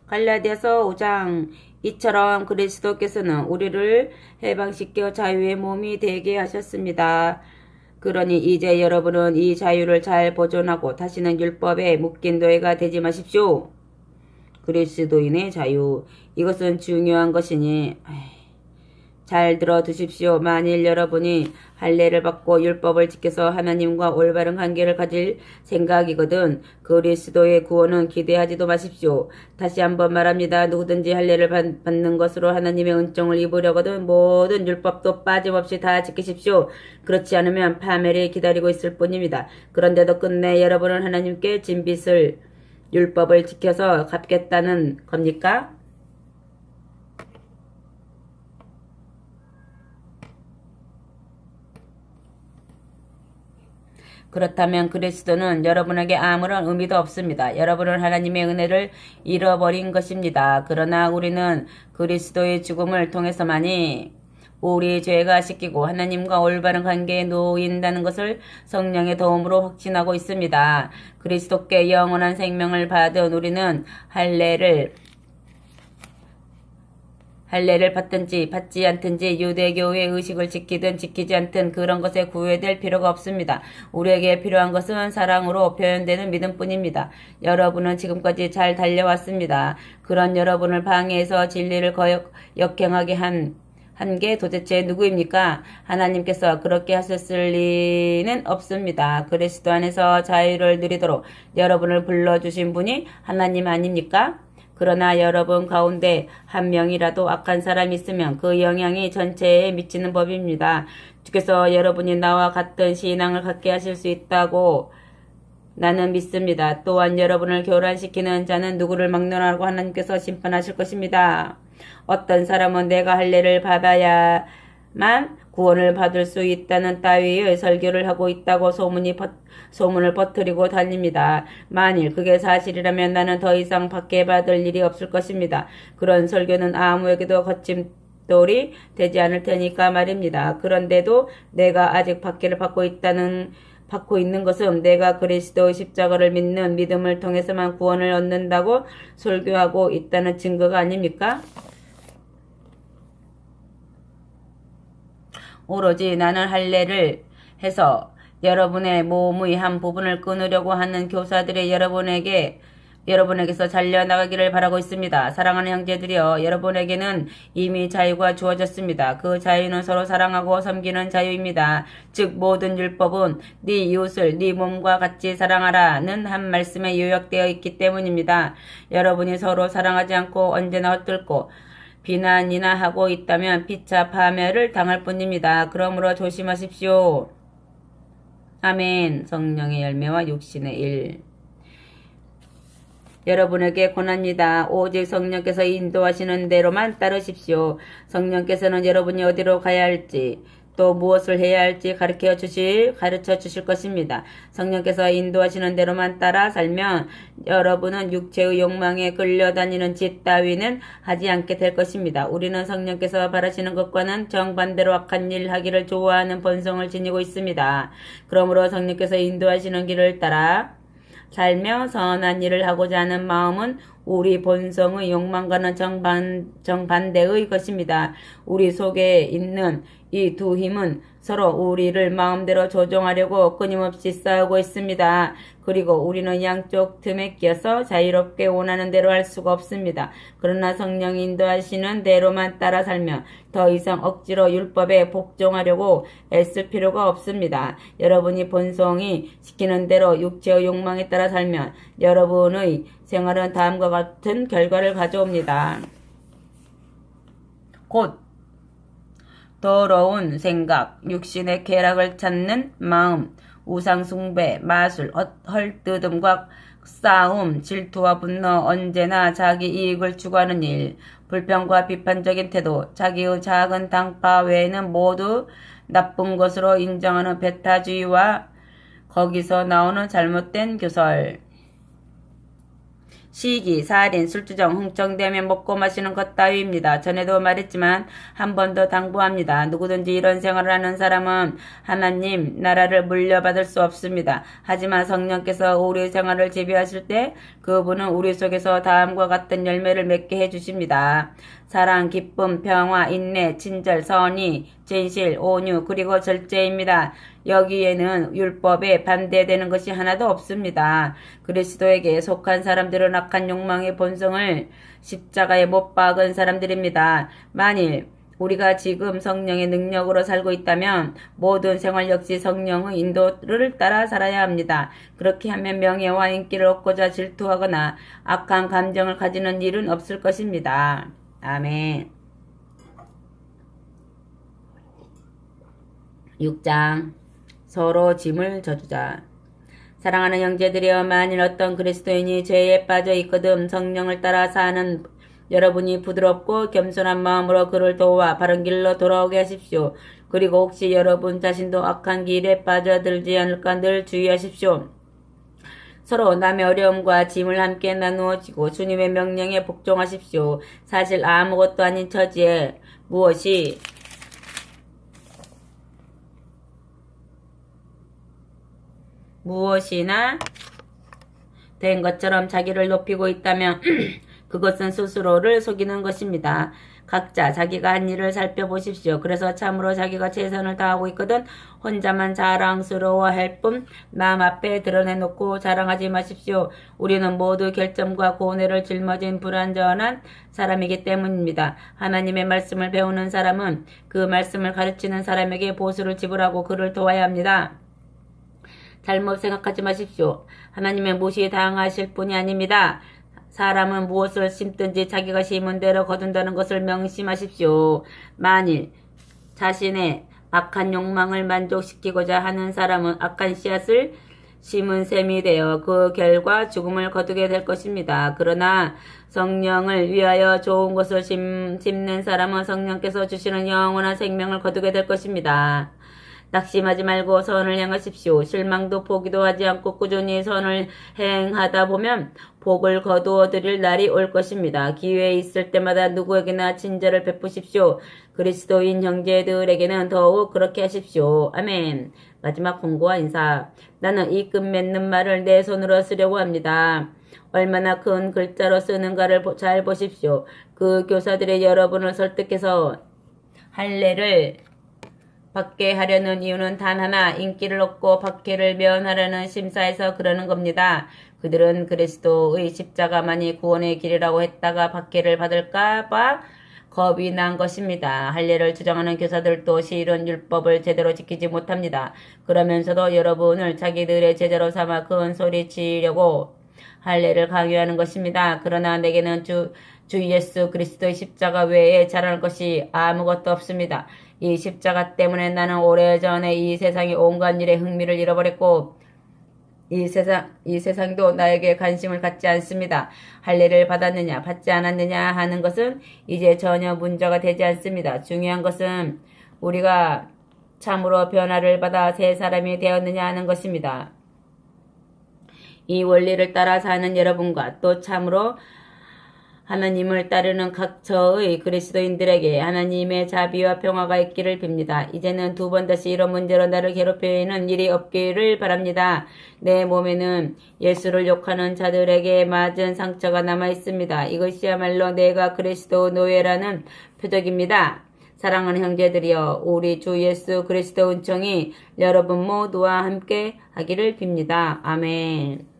갈라디아서 5장 이처럼 그리스도께서는 우리를 해방시켜 자유의 몸이 되게 하셨습니다. 그러니 이제 여러분은 이 자유를 잘 보존하고 다시는 율법에 묶인 노예가 되지 마십시오. 그리스도인의 자유. 이것은 중요한 것이니 잘 들어두십시오. 만일 여러분이 할례를 받고 율법을 지켜서 하나님과 올바른 관계를 가질 생각이거든 그리스도의 구원은 기대하지도 마십시오. 다시 한번 말합니다. 누구든지 할례를 받는 것으로 하나님의 은총을 입으려거든 모든 율법도 빠짐없이 다 지키십시오. 그렇지 않으면 파멸이 기다리고 있을 뿐입니다. 그런데도 끝내 여러분은 하나님께 진 빚을 율법을 지켜서 갚겠다는 겁니까? 그렇다면 그리스도는 여러분에게 아무런 의미도 없습니다. 여러분은 하나님의 은혜를 잃어버린 것입니다. 그러나 우리는 그리스도의 죽음을 통해서만이 우리 죄가 씻기고 하나님과 올바른 관계에 놓인다는 것을 성령의 도움으로 확신하고 있습니다. 그리스도께 영원한 생명을 받은 우리는 할례를 받든지 받지 않든지 유대교의 의식을 지키든 지키지 않든 그런 것에 구애될 필요가 없습니다. 우리에게 필요한 것은 사랑으로 표현되는 믿음뿐입니다. 여러분은 지금까지 잘 달려왔습니다. 그런 여러분을 방해해서 진리를 역행하게 한 게 도대체 누구입니까? 하나님께서 그렇게 하셨을 리는 없습니다. 그리스도 안에서 자유를 누리도록 여러분을 불러주신 분이 하나님 아닙니까? 그러나 여러분 가운데 한 명이라도 악한 사람이 있으면 그 영향이 전체에 미치는 법입니다. 주께서 여러분이 나와 같은 신앙을 갖게 하실 수 있다고 나는 믿습니다. 또한 여러분을 교란시키는 자는 누구를 막론하고 하나님께서 심판하실 것입니다. 어떤 사람은 내가 할례를 받아야만 구원을 받을 수 있다는 따위의 설교를 하고 있다고 소문을 퍼뜨리고 다닙니다. 만일 그게 사실이라면 나는 더 이상 받게 받을 일이 없을 것입니다. 그런 설교는 아무에게도 거침돌이 되지 않을 테니까 말입니다. 그런데도 내가 아직 받기를 받고 있는 것은 내가 그리스도의 십자가를 믿는 믿음을 통해서만 구원을 얻는다고 설교하고 있다는 증거가 아닙니까? 오로지 나는 할례를 해서 여러분의 몸의 한 부분을 끊으려고 하는 교사들이 여러분에게서 잘려나가기를 바라고 있습니다. 사랑하는 형제들이여, 여러분에게는 이미 자유가 주어졌습니다. 그 자유는 서로 사랑하고 섬기는 자유입니다. 즉 모든 율법은 네 이웃을 네 몸과 같이 사랑하라는 한 말씀에 요약되어 있기 때문입니다. 여러분이 서로 사랑하지 않고 언제나 헛들고 비난이나 하고 있다면 피차 파멸을 당할 뿐입니다. 그러므로 조심하십시오. 아멘. 성령의 열매와 육신의 일. 여러분에게 권합니다. 오직 성령께서 인도하시는 대로만 따르십시오. 성령께서는 여러분이 어디로 가야 할지 또 무엇을 해야 할지 가르쳐 주실 것입니다. 성령께서 인도하시는 대로만 따라 살면 여러분은 육체의 욕망에 끌려다니는 짓 따위는 하지 않게 될 것입니다. 우리는 성령께서 바라시는 것과는 정반대로 악한 일 하기를 좋아하는 본성을 지니고 있습니다. 그러므로 성령께서 인도하시는 길을 따라 살며 선한 일을 하고자 하는 마음은 우리 본성의 욕망과는 정반대의 것입니다. 우리 속에 있는 이 두 힘은 서로 우리를 마음대로 조종하려고 끊임없이 싸우고 있습니다. 그리고 우리는 양쪽 틈에 끼어서 자유롭게 원하는 대로 할 수가 없습니다. 그러나 성령이 인도하시는 대로만 따라 살면 더 이상 억지로 율법에 복종하려고 애쓸 필요가 없습니다. 여러분이 본성이 시키는 대로 육체의 욕망에 따라 살면 여러분의 생활은 다음과 같은 결과를 가져옵니다. 곧 더러운 생각, 육신의 쾌락을 찾는 마음, 우상숭배, 마술, 헐뜯음과 싸움, 질투와 분노, 언제나 자기 이익을 추구하는 일, 불평과 비판적인 태도, 자기의 작은 당파 외에는 모두 나쁜 것으로 인정하는 배타주의와 거기서 나오는 잘못된 교설. 시기, 살인, 술주정, 흥청대며 먹고 마시는 것 따위입니다. 전에도 말했지만 한 번 더 당부합니다. 누구든지 이런 생활을 하는 사람은 하나님 나라를 물려받을 수 없습니다. 하지만 성령께서 우리 생활을 지배하실 때 그분은 우리 속에서 다음과 같은 열매를 맺게 해주십니다. 사랑, 기쁨, 평화, 인내, 친절, 선의, 진실, 온유, 그리고 절제입니다. 여기에는 율법에 반대되는 것이 하나도 없습니다. 그리스도에게 속한 사람들은 악한 욕망의 본성을 십자가에 못 박은 사람들입니다. 만일 우리가 지금 성령의 능력으로 살고 있다면 모든 생활 역시 성령의 인도를 따라 살아야 합니다. 그렇게 하면 명예와 인기를 얻고자 질투하거나 악한 감정을 가지는 일은 없을 것입니다. 아멘. 6장 서로 짐을 져주자. 사랑하는 형제들이여, 만일 어떤 그리스도인이 죄에 빠져 있거든 성령을 따라 사는 여러분이 부드럽고 겸손한 마음으로 그를 도와 바른 길로 돌아오게 하십시오. 그리고 혹시 여러분 자신도 악한 길에 빠져들지 않을까 늘 주의하십시오. 서로 남의 어려움과 짐을 함께 나누어지고 주님의 명령에 복종하십시오. 사실 아무것도 아닌 처지에 무엇이나 된 것처럼 자기를 높이고 있다면 그것은 스스로를 속이는 것입니다. 각자 자기가 한 일을 살펴보십시오. 그래서 참으로 자기가 최선을 다하고 있거든 혼자만 자랑스러워할 뿐 남 앞에 드러내놓고 자랑하지 마십시오. 우리는 모두 결점과 고뇌를 짊어진 불완전한 사람이기 때문입니다. 하나님의 말씀을 배우는 사람은 그 말씀을 가르치는 사람에게 보수를 지불하고 그를 도와야 합니다. 잘못 생각하지 마십시오. 하나님의 무시당하실 분이 아닙니다. 사람은 무엇을 심든지 자기가 심은 대로 거둔다는 것을 명심하십시오. 만일 자신의 악한 욕망을 만족시키고자 하는 사람은 악한 씨앗을 심은 셈이 되어 그 결과 죽음을 거두게 될 것입니다. 그러나 성령을 위하여 좋은 것을 심는 사람은 성령께서 주시는 영원한 생명을 거두게 될 것입니다. 낙심하지 말고 선을 행하십시오. 실망도 포기도 하지 않고 꾸준히 선을 행하다 보면 복을 거두어 드릴 날이 올 것입니다. 기회 있을 때마다 누구에게나 친절을 베푸십시오. 그리스도인 형제들에게는 더욱 그렇게 하십시오. 아멘. 마지막 공고와 인사. 나는 이 끈 맺는 말을 내 손으로 쓰려고 합니다. 얼마나 큰 글자로 쓰는가를 잘 보십시오. 그 교사들이 여러분을 설득해서 할례를 받게 하려는 이유는 단 하나, 인기를 얻고 박해를 면하려는 심사에서 그러는 겁니다. 그들은 그리스도의 십자가만이 구원의 길이라고 했다가 박해를 받을까봐 겁이 난 것입니다. 할례를 주장하는 교사들도 실은 율법을 제대로 지키지 못합니다. 그러면서도 여러분을 자기들의 제자로 삼아 큰 소리치려고 할례를 강요하는 것입니다. 그러나 내게는 주 예수 그리스도의 십자가 외에 자랑할 것이 아무것도 없습니다. 이 십자가 때문에 나는 오래전에 이 세상의 온갖 일에 흥미를 잃어버렸고 이 세상도 나에게 관심을 갖지 않습니다. 할례를 받았느냐 받지 않았느냐 하는 것은 이제 전혀 문제가 되지 않습니다. 중요한 것은 우리가 참으로 변화를 받아 새 사람이 되었느냐 하는 것입니다. 이 원리를 따라 사는 여러분과 또 참으로 하나님을 따르는 각처의 그리스도인들에게 하나님의 자비와 평화가 있기를 빕니다. 이제는 두 번 다시 이런 문제로 나를 괴롭히는 일이 없기를 바랍니다. 내 몸에는 예수를 욕하는 자들에게 맞은 상처가 남아 있습니다. 이것이야말로 내가 그리스도 노예라는 표적입니다. 사랑하는 형제들이여, 우리 주 예수 그리스도 은총이 여러분 모두와 함께 하기를 빕니다. 아멘.